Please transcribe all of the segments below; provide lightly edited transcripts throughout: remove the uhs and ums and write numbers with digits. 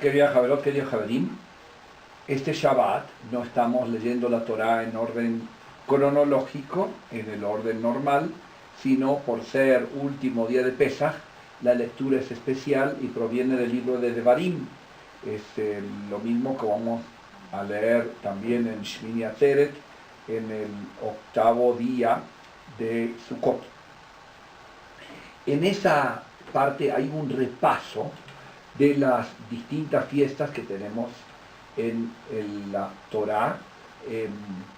Queridos Javerot, queridos Javerim, este Shabbat no estamos leyendo la Torá en orden cronológico, en el orden normal, sino por ser último día de Pesaj, la lectura es especial y proviene del libro de Devarim. Es lo mismo que vamos a leer también en Shmini Atzeret, en el octavo día de Sukkot. En esa parte hay un repaso de las distintas fiestas que tenemos en la Torá, en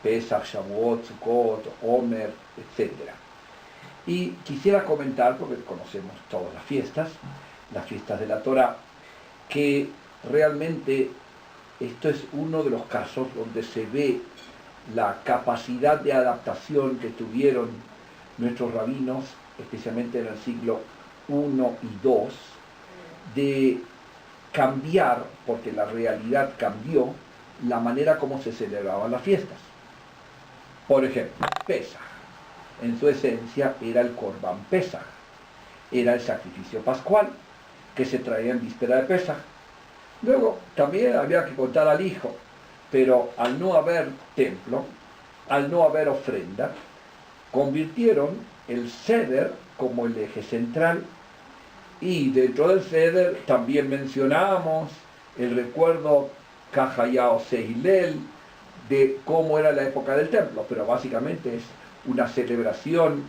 Pesach, Shavuot, Sukkot, Omer, etc. Y quisiera comentar, porque conocemos todas las fiestas de la Torá, que realmente esto es uno de los casos donde se ve la capacidad de adaptación que tuvieron nuestros rabinos, especialmente en el siglo I y II, de cambiar, porque la realidad cambió, la manera como se celebraban las fiestas. Por ejemplo, Pesaj, en su esencia era el Korban Pesaj, era el sacrificio pascual que se traía en víspera de Pesaj. Luego también había que contar al hijo, pero al no haber templo, al no haber ofrenda, convirtieron el Seder como el eje central. Y dentro del Seder también mencionamos el recuerdo Cajayao Sehilel de cómo era la época del templo, pero básicamente es una celebración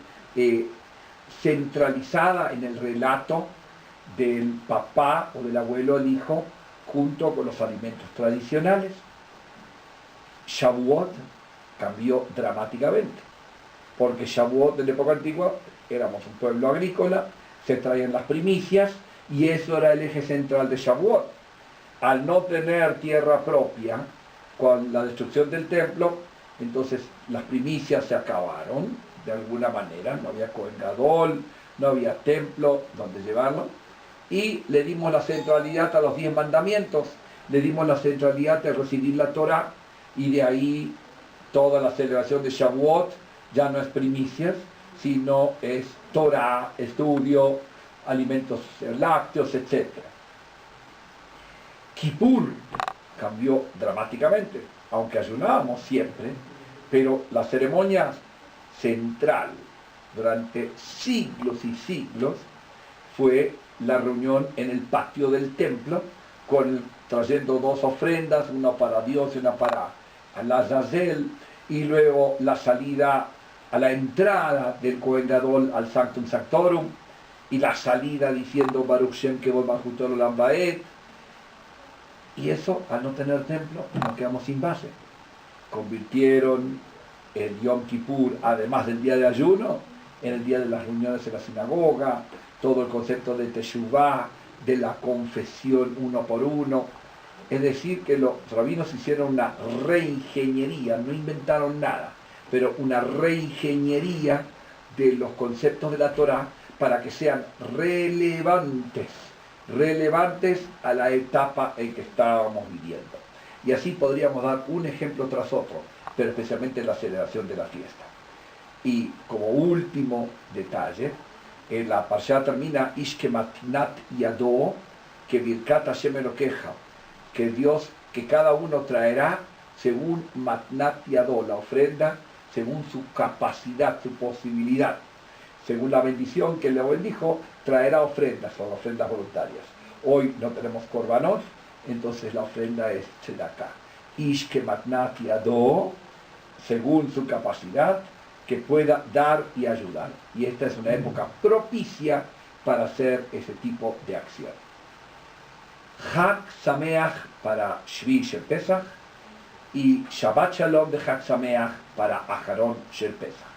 centralizada en el relato del papá o del abuelo al hijo junto con los alimentos tradicionales. Shavuot cambió dramáticamente, porque Shavuot de la época antigua éramos un pueblo agrícola, se traían las primicias y eso era el eje central de Shavuot. Al no tener tierra propia, con la destrucción del templo, entonces las primicias se acabaron de alguna manera, no había Kohen Gadol, no había templo donde llevarlo, y le dimos la centralidad a los 10 mandamientos, le dimos la centralidad a recibir la Torá, y de ahí toda la celebración de Shavuot ya no es primicias, sino es Torá, estudio, alimentos lácteos, etc. Kippur cambió dramáticamente, aunque ayunábamos siempre, pero la ceremonia central durante siglos y siglos fue la reunión en el patio del templo, trayendo 2 ofrendas, una para Dios y una para Azazel, y luego la salida a la entrada del Kohen Gadol al Sanctum Sanctorum, y la salida diciendo Baruch Shem Kevod Malchut Olam Vaed. Y eso, al no tener templo, nos quedamos sin base. Convirtieron el Yom Kippur, además del día de ayuno, en el día de las reuniones en la sinagoga, todo el concepto de Teshuvah, de la confesión uno por uno. Es decir, que los rabinos hicieron una reingeniería, no inventaron nada, pero una reingeniería de los conceptos de la Torá para que sean relevantes a la etapa en que estábamos viviendo. Y así podríamos dar un ejemplo tras otro, pero especialmente en la celebración de la fiesta. Y como último detalle, en la Parshá termina Ishke Matnat Yado, que Birkat Hashem Elokeja, que Dios, que cada uno traerá según Matnat Yado, la ofrenda, según su capacidad, su posibilidad. Según la bendición que le bendijo, traerá ofrendas, son ofrendas voluntarias. Hoy no tenemos korbanot, entonces la ofrenda es tzedakah. Ishke matnat yado, según su capacidad, que pueda dar y ayudar. Y esta es una época propicia para hacer ese tipo de acción. Chag Sameach para Shvi Shel Pesach y Shabbat Shalom de Chag Sameach para Aharon Shel Pesach.